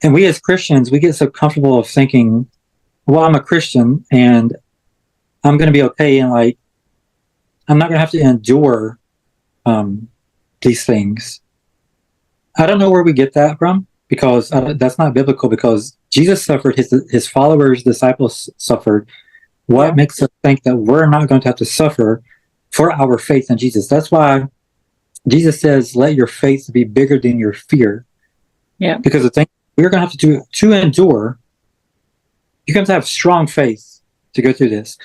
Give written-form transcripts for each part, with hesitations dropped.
And we as Christians, we get so comfortable of thinking, well, I'm a Christian and I'm going to be okay. And like, I'm not going to have to endure um, these things. I don't know where we get that from because that's not biblical because Jesus suffered, his followers, disciples suffered. What Yeah. makes us think that we're not going to have to suffer for our faith in Jesus? That's why Jesus says, let your faith be bigger than your fear. Yeah. Because the thing we're going to have to do to endure, you have to have strong faith to go through this.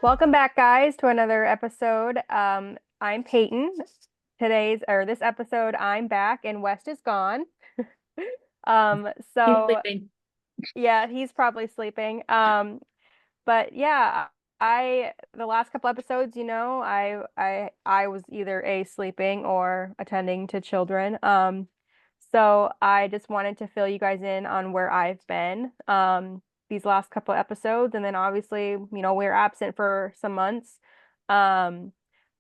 Welcome back, guys, to another episode. I'm Peyton. This episode, I'm back and West is gone. Um, He's so sleeping. yeah, he's probably sleeping. But yeah, the last couple episodes, I was either sleeping or attending to children. So I just wanted to fill you guys in on where I've been these last couple episodes, and then obviously, we're absent for some months. Um,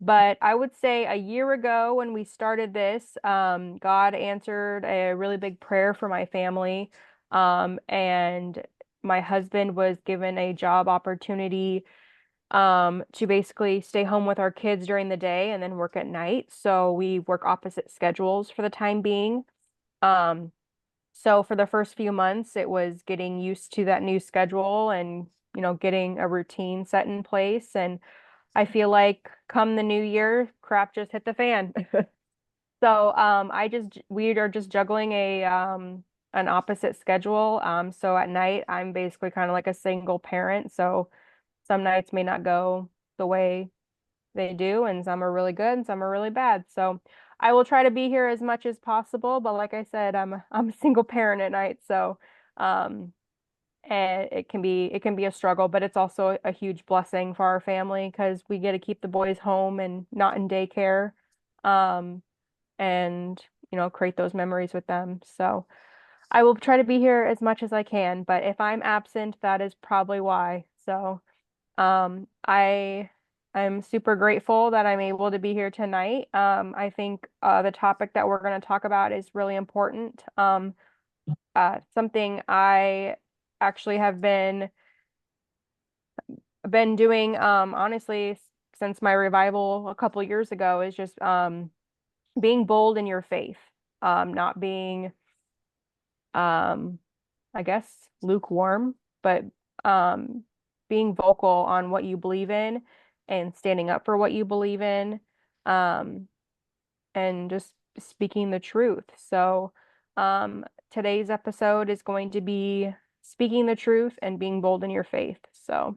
but I would say a year ago when we started this, God answered a really big prayer for my family. And my husband was given a job opportunity to basically stay home with our kids during the day and then work at night. So we work opposite schedules for the time being. Um, so for the first few months, it was getting used to that new schedule and, getting a routine set in place. And I feel like come the new year, crap just hit the fan. So we are just juggling a an opposite schedule. So at night I'm basically kind of like a single parent. So some nights may not go the way they do, and some are really good and some are really bad. So I will try to be here as much as possible, but like I said, I'm a single parent at night, so um and it can be a struggle, but it's also a huge blessing for our family because we get to keep the boys home and not in daycare. Um and create those memories with them. So I will try to be here as much as I can, but if I'm absent, that is probably why. So I'm super grateful that I'm able to be here tonight. I think the topic that we're going to talk about is really important. Something I actually have been doing honestly since my revival a couple years ago is just being bold in your faith, not being, um, I guess, lukewarm, but um, being vocal on what you believe in and standing up for what you believe in, um, and just speaking the truth. So, today's episode is going to be speaking the truth and being bold in your faith. So,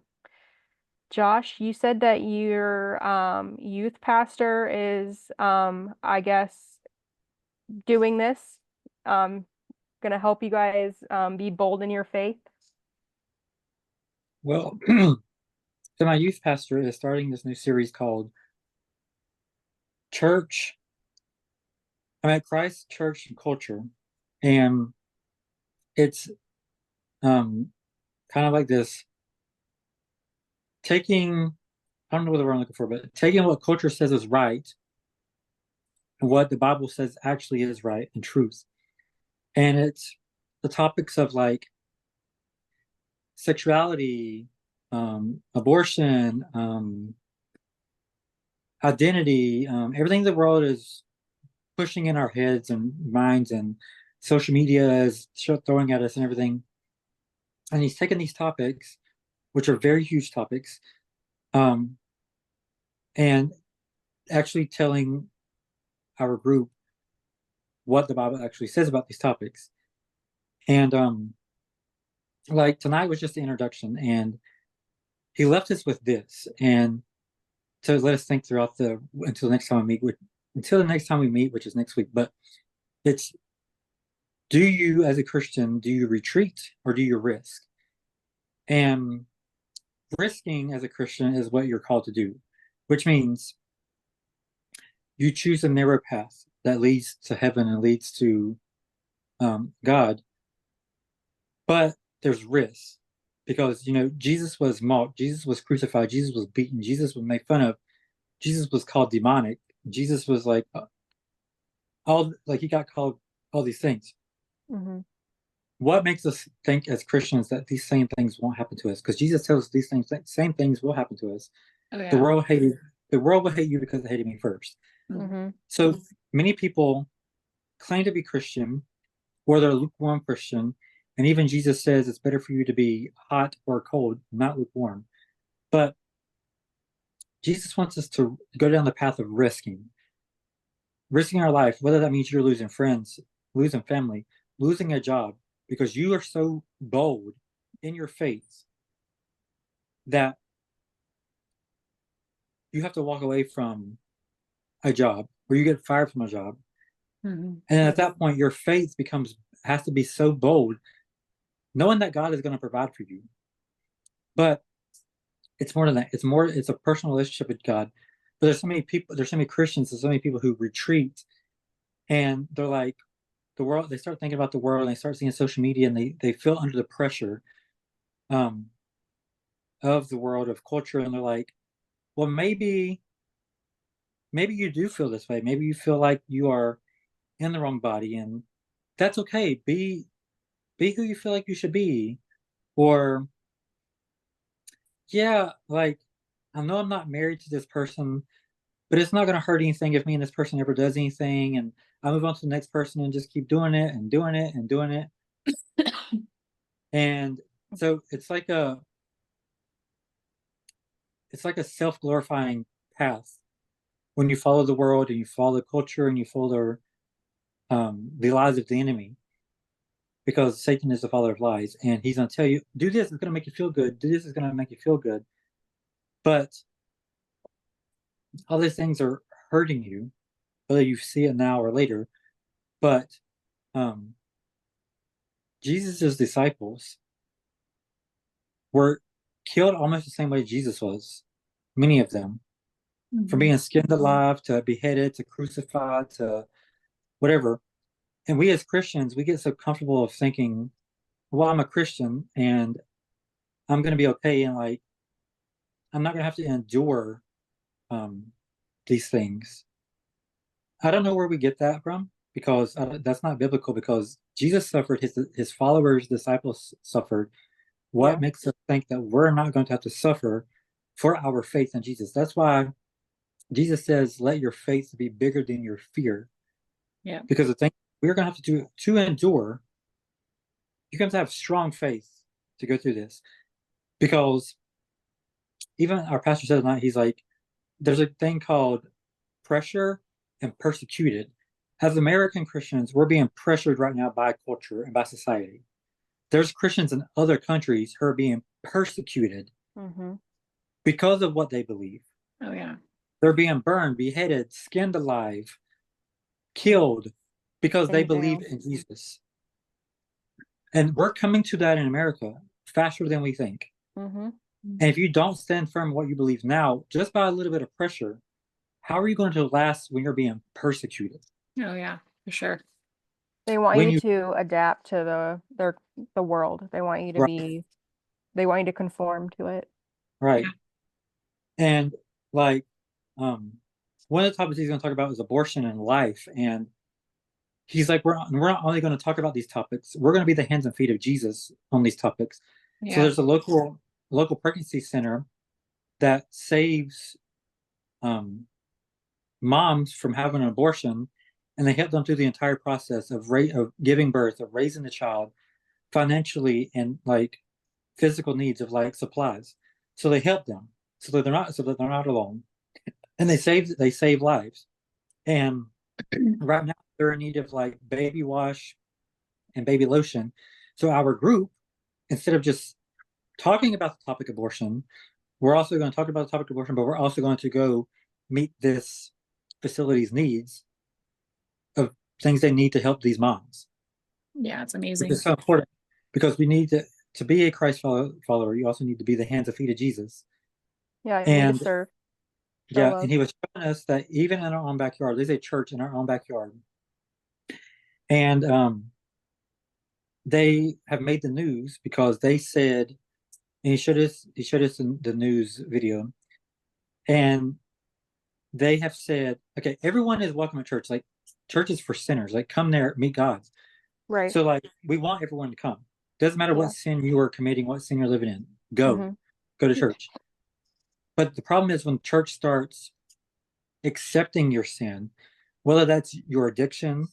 Josh, you said that your youth pastor is, I guess, doing this, um, gonna help you guys be bold in your faith. Well, so my youth pastor is starting this new series called Church. I'm at Christ Church and Culture, and it's um, kind of like this taking, I don't know what the word I'm looking for, but taking what culture says is right and what the Bible says actually is right and truth. And it's the topics of like sexuality, abortion, identity, everything the world is pushing in our heads and minds, and social media is throwing at us and everything. And he's taken these topics, which are very huge topics, um, and actually telling our group what the Bible actually says about these topics. And like tonight was just the introduction, and he left us with this, and to let us think throughout the until the next time we meet, which is next week. But it's, do you as a Christian, do you retreat or do you risk? And risking as a Christian is what you're called to do, which means you choose a narrow path that leads to heaven and leads to God, but there's risk because Jesus was mocked, Jesus was crucified, Jesus was beaten, Jesus was made fun of, Jesus was called demonic, Jesus was like all like he got called all these things. Mm-hmm. What makes us think as Christians that these same things won't happen to us? Because Jesus tells us these same things will happen to us. Oh The yeah. world hated the world will hate you because they hated me first. Mm-hmm. So many people claim to be Christian or they're lukewarm Christian. And even Jesus says it's better for you to be hot or cold, not lukewarm. But Jesus wants us to go down the path of risking our life, whether that means you're losing friends, losing family, losing a job, because you are so bold in your faith that you have to walk away from a job or you get fired from a job. Mm-hmm. And at that point, your faith has to be so bold, knowing that God is going to provide for you. But it's more than that. It's a personal relationship with God. But there's so many Christians, there's so many people who retreat and they're like, the world, they start thinking about the world and they start seeing social media and they feel under the pressure um, of the world, of culture. And they're like, well, maybe you do feel this way. Maybe you feel like you are in the wrong body and that's okay. Be who you feel like you should be. Or yeah, like I know I'm not married to this person, but it's not going to hurt anything if me and this person ever does anything. And I move on to the next person and just keep doing it and doing it and doing it. And so it's like a self-glorifying path when you follow the world and you follow the culture and you follow the lies of the enemy, because Satan is the father of lies and he's going to tell you, do this, it's going to make you feel good. Do this, is going to make you feel good. But all these things are hurting you, whether you see it now or later. But um, Jesus' disciples were killed almost the same way Jesus was, many of them, from being skinned alive to beheaded to crucified to whatever. And we as Christians, we get so comfortable of thinking, well, I'm a Christian and I'm going to be okay. And like, I'm not going to have to endure um, these things. I don't know where we get that from because that's not biblical, because Jesus suffered, his followers, disciples suffered. What Yeah. makes us think that we're not going to have to suffer for our faith in Jesus? That's why Jesus says, let your faith be bigger than your fear. Yeah. Because the thing we're going to have to do to endure, you have to have strong faith to go through this. Because even our pastor said tonight, he's like, there's a thing called pressure and persecuted. As American Christians, we're being pressured right now by culture and by society. There's Christians in other countries who are being persecuted Mm-hmm. because of what they believe. Oh yeah. They're being burned, beheaded, skinned alive, killed because they In jail. believe in Jesus. And we're coming to that in America faster than we think. Mm-hmm. And if you don't stand firm in what you believe now, just by a little bit of pressure, how are you going to last when you're being persecuted? Oh yeah, for sure. They want When you you to adapt to the world. They want you to right, they want you to conform to it. right. Yeah. And like one of the topics he's going to talk about is abortion and life. And he's like, we're not only going to talk about these topics, we're going to be the hands and feet of Jesus on these topics. So Yeah. there's a local pregnancy center that saves moms from having an abortion, and they help them through the entire process of giving birth, of raising the child, financially and like physical needs of like supplies. So they help them so that they're not alone, and they save lives. And right now they're in need of like baby wash and baby lotion. So our group, instead of just talking about the topic abortion, we're also going to talk about the topic abortion, but we're also going to go meet this facility's needs of things they need to help these moms, Yeah, it's which amazing. is so important because we need to. to be a Christ follower, you also need to be the hands and feet of Jesus. Yeah, you need to And serve, show yeah, love. and he was showing us that even in our own backyard, there's a church in our own backyard, and they have made the news because they said, and he showed us the news video, and they have said, okay, everyone is welcome at church. Like, church is for sinners. Like, come there, meet God. Right. So, like, we want everyone to come. Doesn't matter what Yeah. sin you are committing, what sin you're living in. Go, Mhm. go to church. But the problem is when church starts accepting your sin, whether that's your addiction,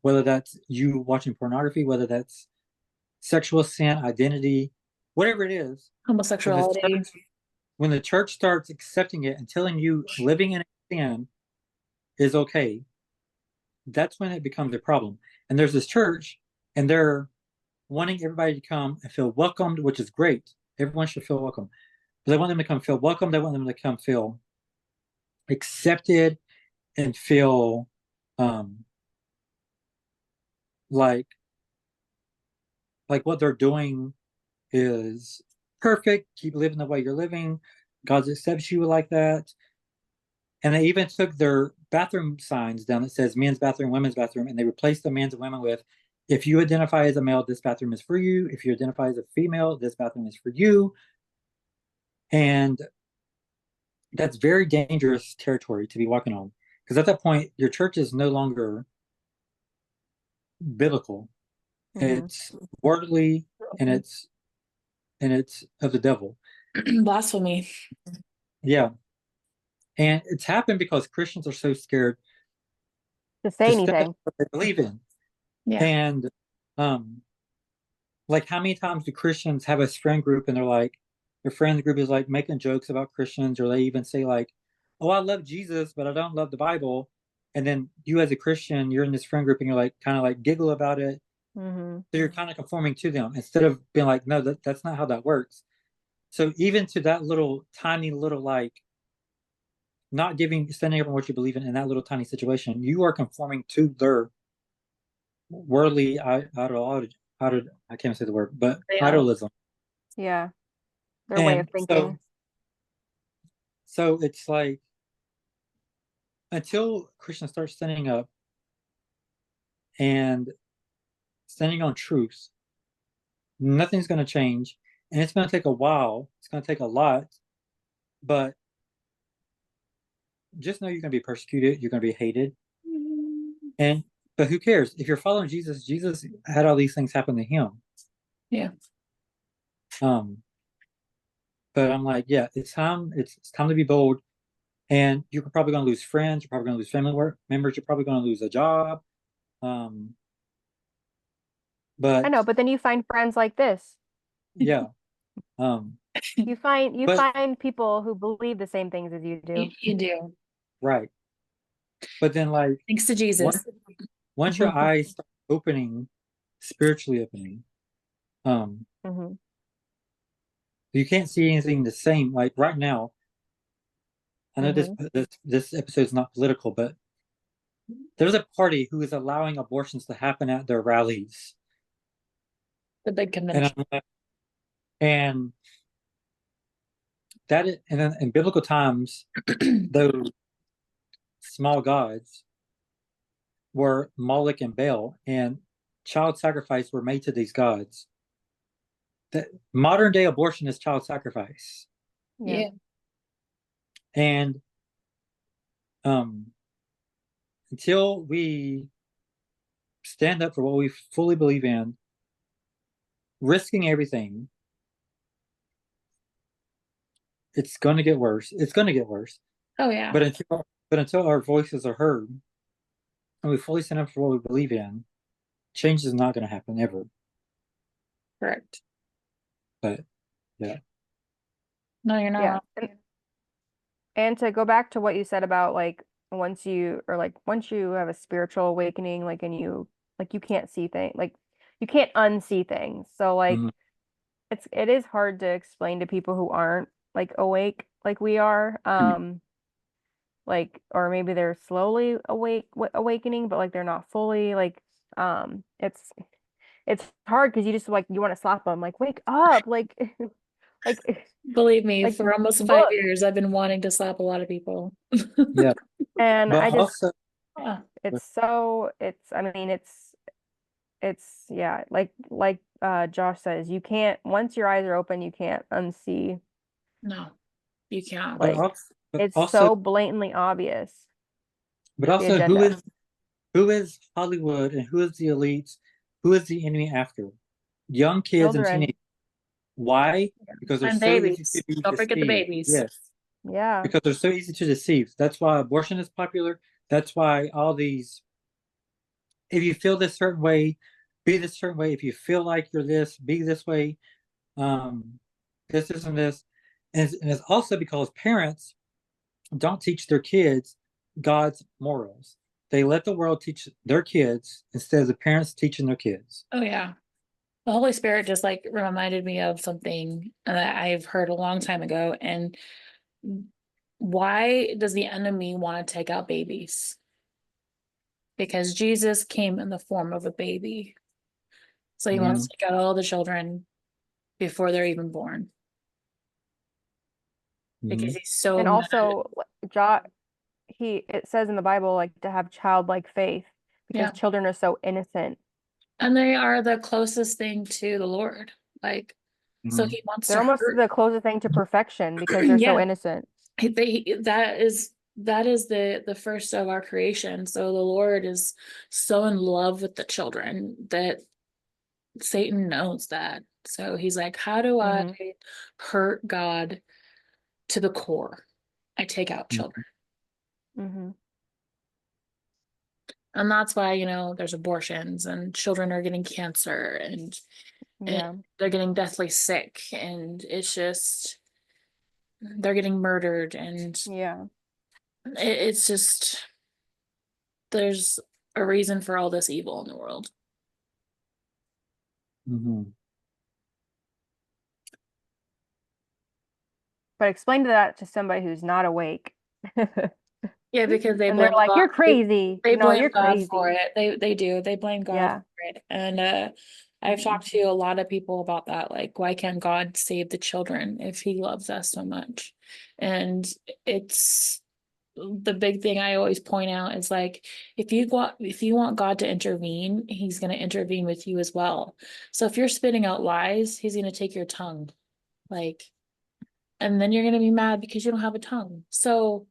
whether that's you watching pornography, whether that's sexual sin, identity, whatever it is, when the Homosexuality. church, when the church starts accepting it and telling you living in sin is okay, that's when it becomes a problem. And there's this church, and they're wanting everybody to come and feel welcomed, which is great. Everyone should feel welcome. But they want them to come feel welcome. They want them to come feel accepted and feel um, like what they're doing is perfect. Keep living the way you're living. God accepts you like that. And they even took their bathroom signs down that says men's bathroom, women's bathroom, and they replaced the men's and women with, if you identify as a male, this bathroom is for you. If you identify as a female, this bathroom is for you. And that's very dangerous territory to be walking on. Because at that point, your church is no longer biblical. Mhm. It's worldly, and it's of the devil. Blasphemy. Yeah. And it's happened because Christians are so scared To say to step anything. into what they believe in. Yeah. And like, how many times do Christians have a friend group and they're like, their friend group is like making jokes about Christians, or they even say like, oh, I love Jesus, but I don't love the Bible. And then you as a Christian, you're in this friend group and you're like kind of like giggle about it. Mhm. So you're kind of conforming to them instead of being like, no, that's not how that works. So even to that little tiny little like not standing up on what you believe in that little tiny situation, you are conforming to their worldly I can't say the word, but Yeah. idolism. Yeah. Their way of And thinking. so it's like, until Christians start standing up and standing on truth, nothing's going to change. And it's going to take a while. It's going to take a lot, but just know you're going to be persecuted. You're going to be hated. And but who cares? If you're following Jesus, Jesus had all these things happen to him. Yeah. Um, but I'm like, yeah, it's time. It's time to be bold. And you're probably going to lose friends. You're probably going to lose family members. You're probably going to lose a job. Um, I but know, but then you find friends like this. yeah. Um, You find but people who believe the same things as you do. You do. right. But then, like, Thanks to Jesus. once your eyes start opening, spiritually opening, um, Mhm. you can't see anything the same. Like right now, I know Mhm. this episode is not political, but there's a party who is allowing abortions to happen at their rallies, The big and convention. and that is, and then in biblical times, those small gods were Moloch and Baal, and child sacrifice were made to these gods. That modern day abortion is child sacrifice, Yeah. Yeah. and um, until we stand up for what we fully believe in, risking everything, it's going to get worse. It's going to get worse. Oh yeah. But until our voices are heard and we fully stand up for what we believe in, change is not going to happen ever. Correct. But yeah. No, you're not Yeah. wrong. And to go back to what you said about like once you have a spiritual awakening, like and you like you can't see things, like you can't unsee things. So like Mhm. it is hard to explain to people who aren't like awake like we are. Like or maybe they're slowly awakening, but like they're not fully like it's it's hard because you just like you want to slap them, like wake up, like like Believe me, like for almost 5 years, I've been wanting to slap a lot of people. Yeah. and But I just also, Yeah. it's I mean it's yeah, like Josh says, you can't once your eyes are open, you can't unsee. No, you can't. but Like also, but it's also, so blatantly obvious, but the also, agenda. who is Hollywood and who is the elites? Who is the enemy after? Young kids and Children, teenagers. Why? Because they're And so easy to babies. be Don't forget the deceived. babies. Yes, yeah. because they're so easy to deceive. That's why abortion is popular. That's why all these, if you feel this certain way, be this certain way. If you feel like you're this, be this way. Um, this and this. And it's also because parents don't teach their kids God's morals. They let the world teach their kids instead of the parents teaching their kids. Oh yeah. The Holy Spirit just like reminded me of something that I've heard a long time ago. And why does the enemy want to take out babies? Because Jesus came in the form of a baby. So he Yeah. wants to take out all the children before they're even born. Because Mhm. he's so And mad. also, it says in the Bible like to have childlike faith because Yeah. children are so innocent. And they are the closest thing to the Lord. Like, so Mhm. he wants They're to almost hurt. the closest thing to perfection because they're so Yeah. innocent. That is the first of our creation. So the Lord is so in love with the children that Satan knows that. So he's like, how do I Hmm. hurt God to the core? I take out children. Hmm. And that's why, there's abortions and children are getting cancer and Yeah. they're getting deathly sick and it's just they're getting murdered and Yeah. it's just there's a reason for all this evil in the world. Mhm. But explain that to somebody who's not awake. Yeah, because they And they're blame like, God. you're crazy. They No, blame you're God for crazy. it. They do. They blame God Yeah. for it. And I've Mhm. talked to a lot of people about that. Like, why can't God save the children if he loves us so much? And it's the big thing I always point out is like if you want God to intervene, he's going to intervene with you as well. So if you're spitting out lies, he's going to take your tongue. Like, and then you're going to be mad because you don't have a tongue. So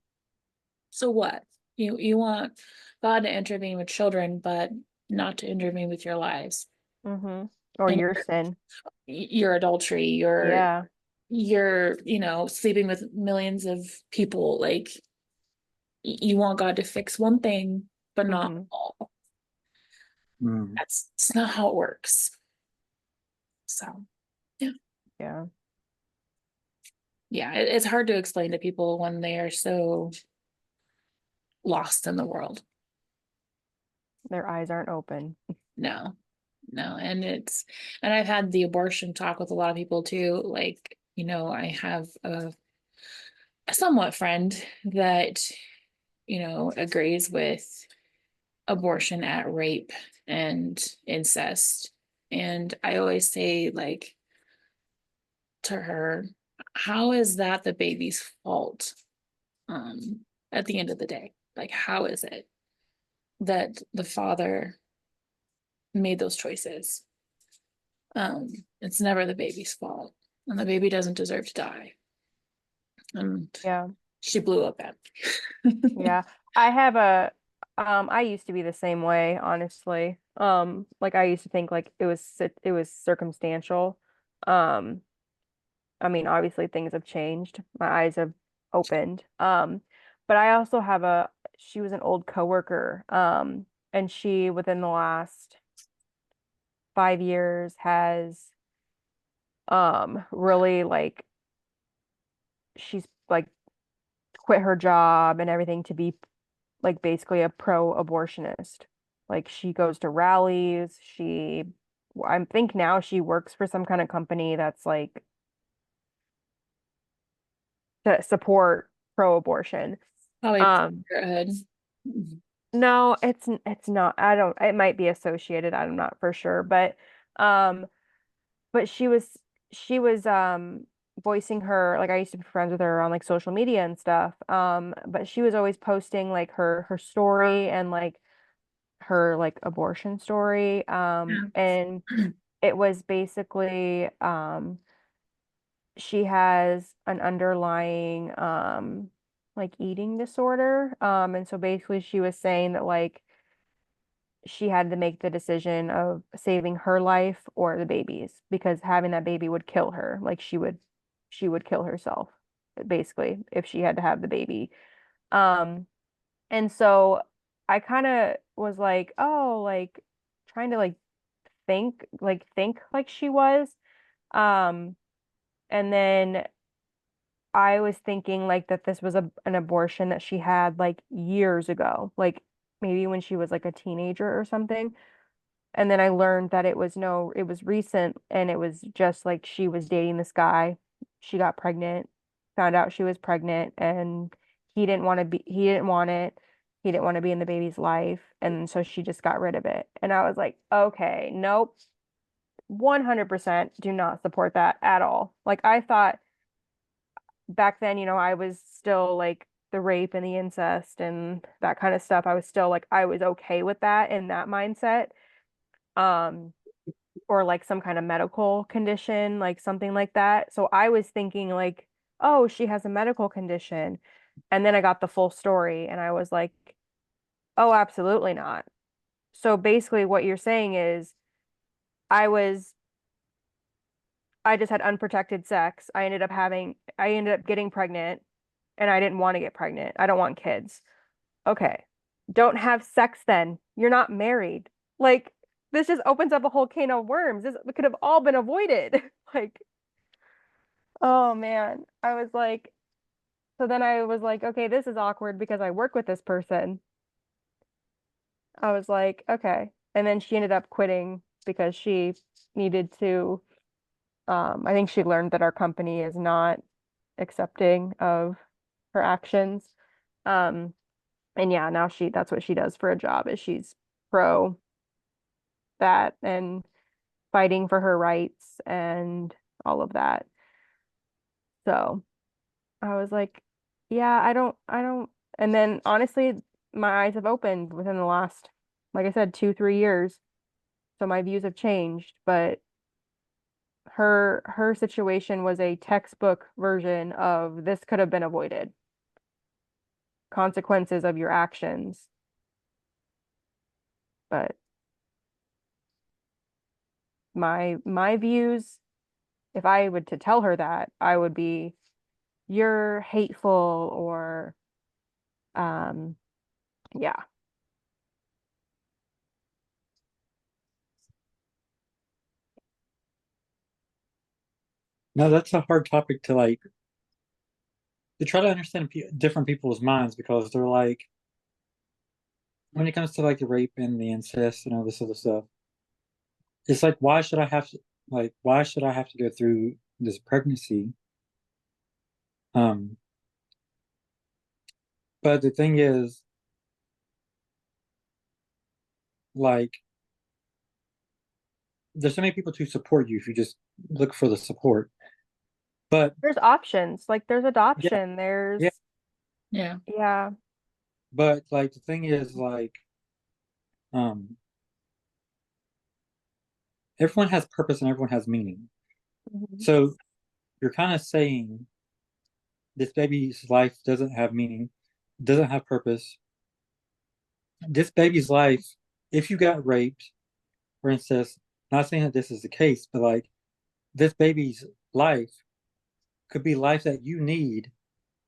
what? You want God to intervene with children, but not to intervene with your lives Hmm. Or and your sin. your adultery, your Yeah. your sleeping with millions of people. Like you want God to fix one thing, but not Hmm. all. Mhm. It's not how it works. So yeah, Yeah. yeah, it's hard to explain to people when they are so lost in the world. Their eyes aren't open. No, no, and I've had the abortion talk with a lot of people too. Like, I have a somewhat friend that, agrees with abortion at rape and incest. And I always say, like, to her, how is that the baby's fault? At the end of the day, like, how is it that the father made those choices? It's never the baby's fault, and the baby doesn't deserve to die. And Yeah. she blew up at me. Yeah. I have a I used to be the same way, honestly. Like I used to think like it was circumstantial. Um, I mean, obviously things have changed. My eyes have opened. But I also have she was an old coworker. And she within the last 5 years has really like she's like quit her job and everything to be like basically a pro-abortionist. Like she goes to rallies. I think now she works for some kind of company that's like to support pro-abortion. Probably Um, parenthood. no, it's not. I don't. It might be associated. I'm not for sure, but But she was voicing her, like I used to be friends with her on like social media and stuff. But she was always posting like her story and like her like abortion story. And Yeah. it was basically she has an underlying like eating disorder. And so basically she was saying that like she had to make the decision of saving her life or the baby's because having that baby would kill her. Like she would kill herself basically if she had to have the baby. Um and so I kind of was like, oh, like trying to like think like she was. Um and then I was thinking like that this was an abortion that she had like years ago, like maybe when she was like a teenager or something. And then I learned that it was recent and it was just like she was dating this guy. She got pregnant, found out she was pregnant, and he didn't want it. He didn't want to be in the baby's life. And so she just got rid of it. And I was like, okay, nope, 100% do not support that at all. Like I thought back then, I was still like the rape and the incest and that kind of stuff. I was still like, I was okay with that in that mindset. Um, or like some kind of medical condition, like something like that. So I was thinking like, oh, she has a medical condition. And then I got the full story and I was like, oh, absolutely not. So basically what you're saying is I was I just had unprotected sex. I ended up getting pregnant and I didn't want to get pregnant. I don't want kids. Okay. Don't have sex then. You're not married. Like this just opens up a whole can of worms. This could have all been avoided. Like, oh man. So then I was like, okay, this is awkward because I work with this person. I was like, okay. And then she ended up quitting because she needed to, I think she learned that our company is not accepting of her actions. Um, and yeah, now that's what she does for a job is she's pro that and fighting for her rights and all of that. So I was like, yeah, I don't. And then honestly, my eyes have opened within the last, like I said, 2, 3 years. So my views have changed, but her situation was a textbook version of this could have been avoided. Consequences of your actions. But my views, if I would to tell her that, I would be, you're hateful or um yeah. No, that's a hard topic to like to try to understand different people's minds because they're like when it comes to like the rape and the incest and all this other stuff, it's like why should I have to go through this pregnancy? Um, but the thing is, like, there's so many people to support you if you just look for the support. But There's options. Like there's yeah, adoption. yeah. Yeah. Yeah. But like the thing is, like, um, everyone has purpose and everyone has meaning. Mhm. So you're kind of saying this baby's life doesn't have meaning, doesn't have purpose. This baby's life, if you got raped, for instance, not saying that this is the case, but like this baby's life could be life that you need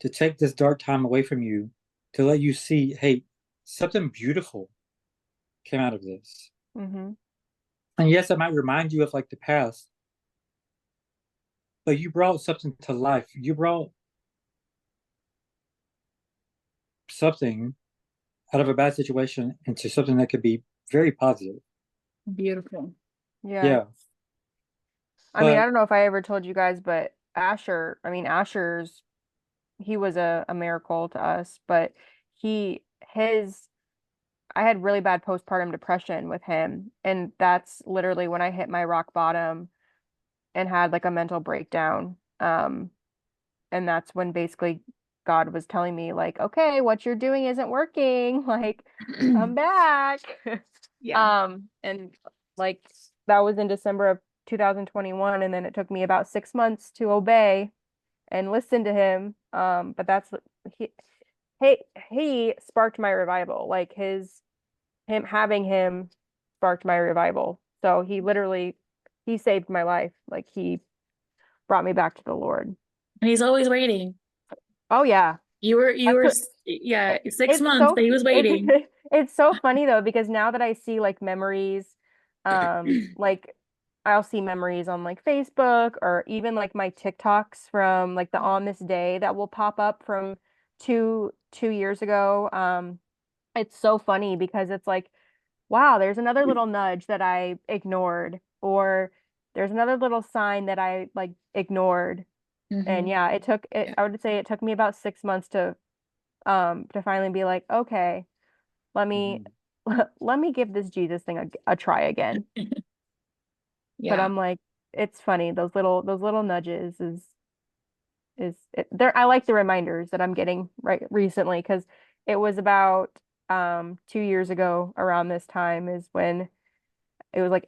to take this dark time away from you to let you see, hey, something beautiful came out of this. Mm-hmm. And yes, it might remind you of like the past, but you brought something to life. You brought something out of a bad situation into something that could be very positive. Beautiful. Yeah. Yeah. I mean, I But don't know if I ever told you guys, but Asher's he was a miracle to us, but he his I had really bad postpartum depression with him, and that's literally when I hit my rock bottom and had like a mental breakdown. And that's when basically God was telling me like, okay, what you're doing isn't working. Like, come back. Yeah. And like that was in December of 2021, and then it took me about 6 months to obey and listen to him. But that's he he he sparked my revival. Like having him sparked my revival. So he saved my life. Like he brought me back to the Lord. And he's always waiting. Oh yeah. You That's were, what yeah, it, 6 months, but he was it's waiting. it's so funny though, because now that I see like memories, like I'll see memories on like Facebook or even like my TikToks from like the on this day that will pop up from two years ago. It's so funny because it's like, wow, there's another little nudge that I ignored, or there's another little sign that I like ignored. And Hmm. yeah, it took it, Yeah. I would say it took me about 6 months to finally be like, okay, let me Mhm. let me give this Jesus thing a try again. But Yeah. I'm like, it's funny, those little nudges there. I like the reminders that I'm getting right recently, because it was about 2 years ago around this time is when it was like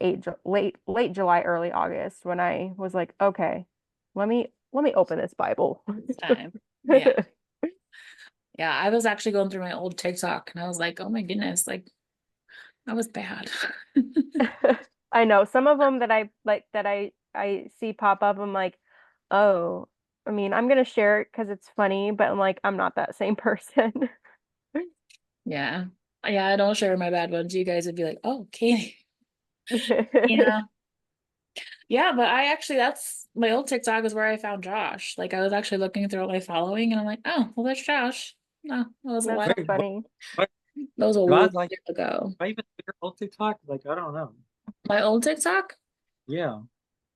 late July, early August, when I was like, okay, let me open this Bible. It's time. Yeah. Yeah. I was actually going through my old TikTok and I was like, oh my goodness, like that was bad. I know some of them that I like that I see pop up. I'm like, oh, I mean, I'm gonna share it because it's funny, but I'm like, I'm not that same person. Yeah. Yeah, I don't share my bad ones. You guys would be like, oh, okay. Yeah. Yeah, but I actually, that's my old TikTok is where I found Josh. Like I was actually looking through all my following and I'm like, oh, well, that's Josh. No, that was a That's while. so Wait, funny. what? That was a Do I while like, ago. do I even do your old TikTok? Like, I don't know. My old TikTok? Yeah.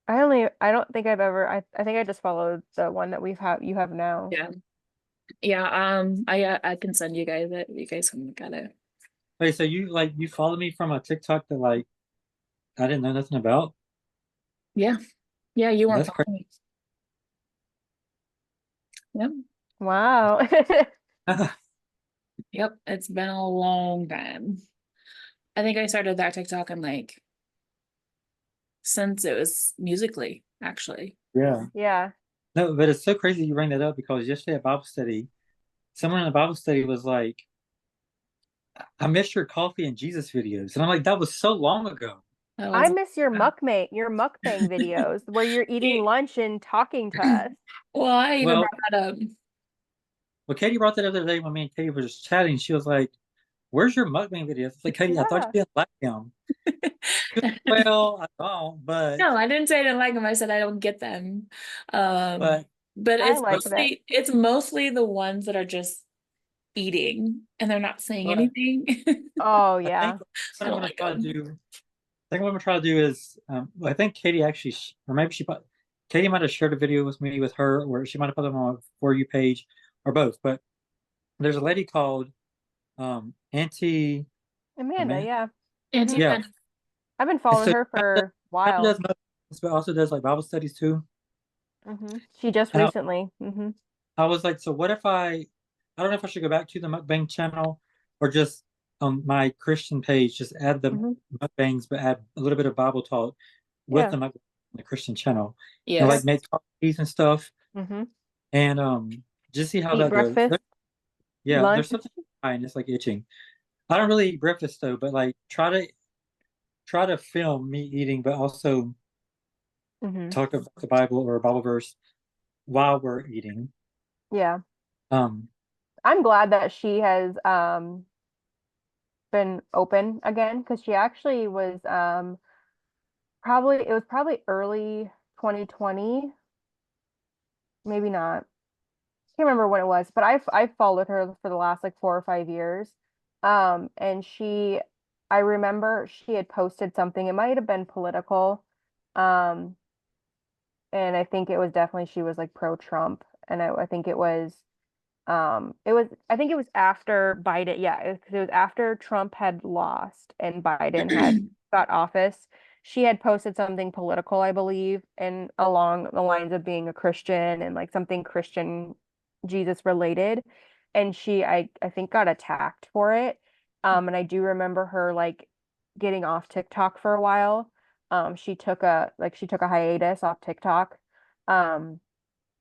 I don't think I've ever, I think I just followed the one that you have now. Yeah. Yeah. I can send you guys it. You guys can look at it. Wait, so you followed me from a TikTok that like I didn't know nothing about? Yeah. Yeah, you weren't That's crazy. following me. Yep. Wow. Yep. It's been a long time. I think I started that TikTok in like since it was musically, actually. Yeah. Yeah. No, but it's so crazy you bring that up because yesterday at Bible study, someone in the Bible study was like, I missed your coffee and Jesus videos. And I'm like, that was so long ago. That I was miss your mukbang videos where you're eating lunch and talking to us. well, I even Well, brought that up. well, Katie brought that up the other day when me and Katie were just chatting. She was like, where's your mukbang videos? It's like, Katie, I thought Yeah. you didn't like them. Well, I don't, No, I didn't say I didn't like them. I said I don't get them. Um, but, but I like that. it's mostly the ones that are just eating and they're not saying but anything. Oh I think yeah. what I I'm don't going to like try to them. do, I think what I'm going to try to do is, I think Katie actually, or maybe Katie might have shared a video with me with her, or she might have put them on a For You page, or both. But there's a lady called Auntie Amanda, Amanda. yeah. Auntie Hmm. Yeah. Amanda. I've been And following so her for a kind of does while. mukbangs, but also does like Bible studies too. She just And recently. I was like, so what if I don't know if I should go back to the mukbang channel or just on my Christian page, just add the Hmm. mukbangs, but add a little bit of Bible talk with Yeah. the mukbang on the Christian channel, and Yeah. like Yes. make coffees and stuff, Hmm. and just see how Eat that goes. breakfast, Yeah, there's lunch. something fine. It's like itching. I don't really eat breakfast though, but like try to film me eating, but also Hmm. talk about the Bible or a Bible verse while we're eating. Yeah. Um, I'm glad that she has been open again, because she actually was probably early 2020, maybe not. Can't remember when it was, but I've followed her for the last like 4 or 5 years. And I remember she had posted something. It might have been political. Um, and I think it was definitely she was like pro-Trump, and I think it was I think it was after Biden. Yeah, it was after Trump had lost and Biden had got office. She had posted something political, I believe, and along the lines of being a Christian and like something Christian Jesus related. And I think got attacked for it. And I do remember her like getting off TikTok for a while. She took a hiatus off TikTok. Um,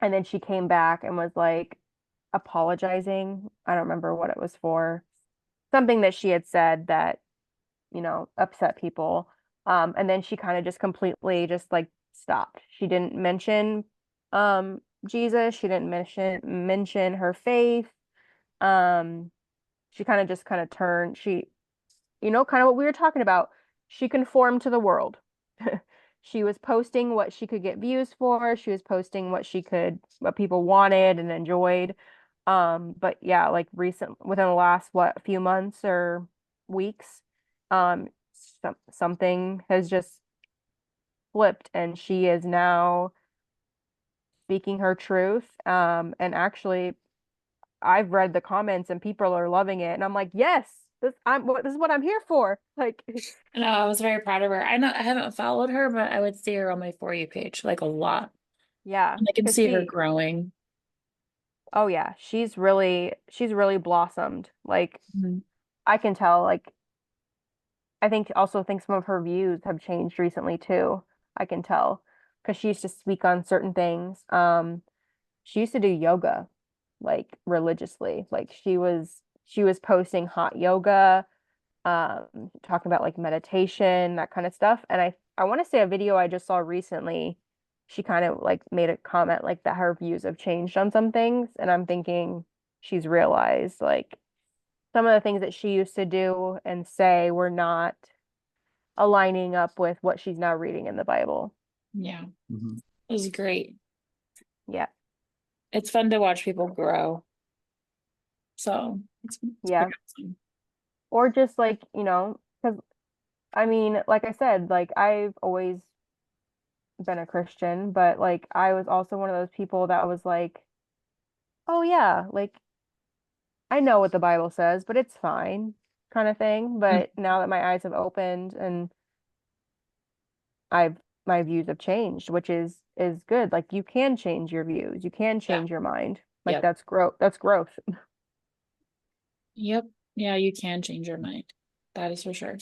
and then she came back and was like apologizing. I don't remember what it was for. Something that she had said that, upset people. And then she kind of just completely just like stopped. She didn't mention Jesus. She didn't mention her faith. Um, she kind of turned, kind of what we were talking about. She conformed to the world. She was posting what she could get views for. She was posting what people wanted and enjoyed. But yeah, like within the last, few months or weeks, um, something has just flipped and she is now speaking her truth. And actually, I've read the comments and people are loving it, and I'm like, yes, this is what I'm here for. Like, No, I was very proud of her. I haven't followed her, but I would see her on my For You page like a lot. yeah, And I can because see her growing. oh yeah, she's really blossomed. Like, Mhm. I can tell. Like, I think some of her views have changed recently too. I can tell because she used to speak on certain things. She used to do yoga like religiously. Like she was posting hot yoga, talking about like meditation, that kind of stuff. And I want to say a video I just saw recently, she kind of like made a comment like that her views have changed on some things, and I'm thinking she's realized like some of the things that she used to do and say were not aligning up with what she's now reading in the Bible. Yeah, Mhm. it was great. Yeah. It's fun to watch people grow. So it's Yeah. pretty awesome. Or just like, because I mean, like I said, like I've always been a Christian, but like I was also one of those people that was like, oh yeah, like I know what the Bible says, but it's fine kind of thing. Mm, But now that my eyes have opened and I've my views have changed, which is good. Like you can change your views. You can yeah. change your mind. Like Yep. that's growth. Yep. Yeah, you can change your mind. That is for sure.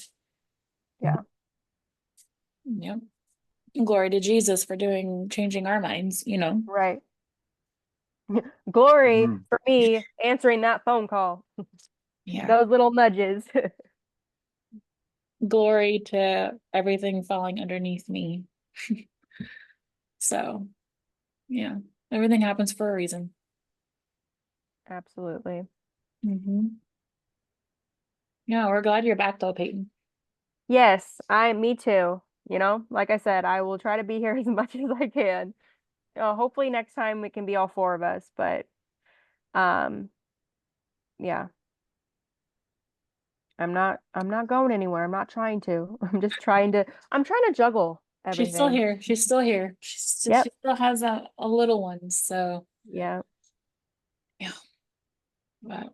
Yeah. Yep. Glory to Jesus for changing our minds. Right. Glory Mhm. for me answering that phone call. Yeah. Those little nudges. Glory to everything falling underneath me. So, yeah, everything happens for a reason. Absolutely. Hmm. Yeah, we're glad you're back though, Peyton. Yes, me too. Like I said, I will try to be here as much as I can. Hopefully next time we can be all four of us, but um, yeah, I'm not going anywhere. I'm not trying to. I'm trying to juggle She's still everything. here. She's still here. She Yep. still has a little one. So, Yeah. yeah, but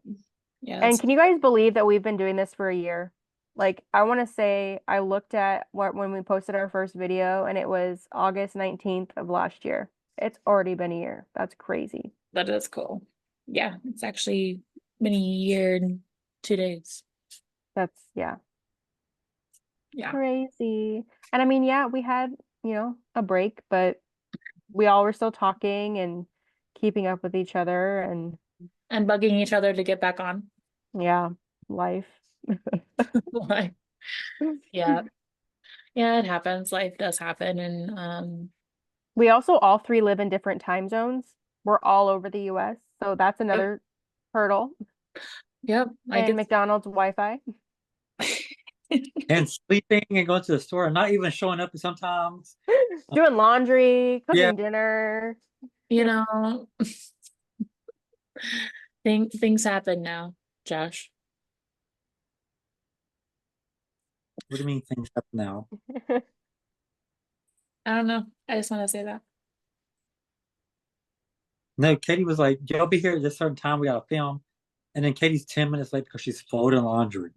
yeah, And that's can you guys believe that we've been doing this for a year? Like, I want to say I looked at when we posted our first video and it was August 19th of last year. It's already been a year. That's crazy. that is cool. Yeah, it's actually been a year and 2 days. Yeah, Yeah, crazy. And I mean, yeah, we had, a break, but we all were still talking and keeping up with each other and and bugging each other to get back on. yeah, life. Like, yeah, yeah, it happens. Life does happen, and We also all three live in different time zones. We're all over the US, so that's yep, another hurdle. yep. I And guess. McDonald's Wi-Fi. And sleeping and going to the store and not even showing up sometimes. Doing laundry, Yeah, cooking dinner. You know, things happen now, Josh. what do you mean things up now? I don't know. I just want to say that. No, Katie was like, "Y'all be here at this certain time. We got to film." And then Katie's 10 minutes late because she's folding laundry.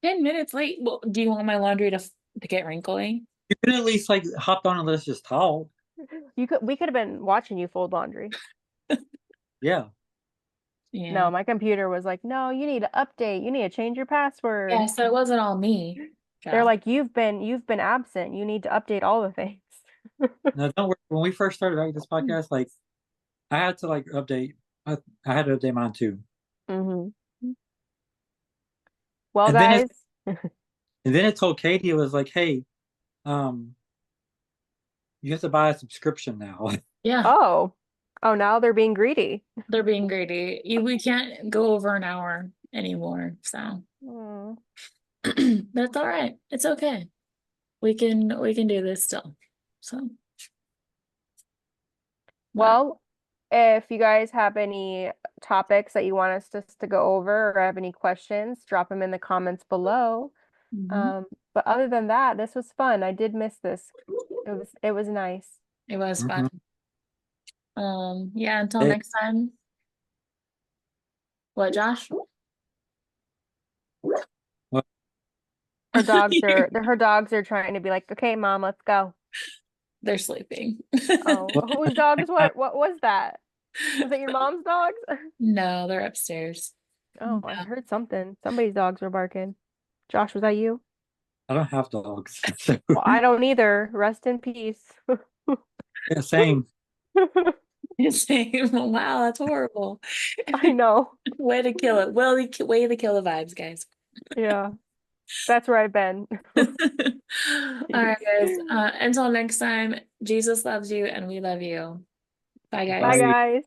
10 minutes late. Well, do you want my laundry to get wrinkly? You could at least like hopped on and let us just talk. We could have been watching you fold laundry. Yeah. Yeah. No, my computer was like, no, you need to update. You need to change your password. Yeah, so it wasn't all me. They're Jeff. like, you've been absent. You need to update all the things. No, don't worry. When we first started out this podcast, like I had to like update. I had to update mine too. Hmm. Well, And then guys, it told Katie it was like, "Hey, um, you have to buy a subscription now." Yeah, oh, now they're being greedy. they're being greedy. We can't go over an hour anymore, so Mm. but it's all right. It's okay. We can do this still. So Well, if you guys have any topics that you want us to go over or have any questions, drop them in the comments below. mhm. But other than that, this was fun. I did miss this. It was nice. It was Mhm. fun. Yeah, until Hey, next time. What, Josh? well, Her dogs are trying to be like, okay, mom, let's go. They're sleeping. Oh, well, whose dogs? What was that? Was it your mom's dogs? No, they're upstairs. Oh, I heard something. Somebody's dogs were barking. Josh, was that you? I don't have dogs. So, Well, I don't either. Rest in peace. yeah, same. Same. Wow, that's horrible. I know. Way to kill it. Well, way to kill the vibes, guys. Yeah, that's where I've been. All right, guys. Until next time, Jesus loves you and we love you. Bye, Bye, guys. Bye. guys.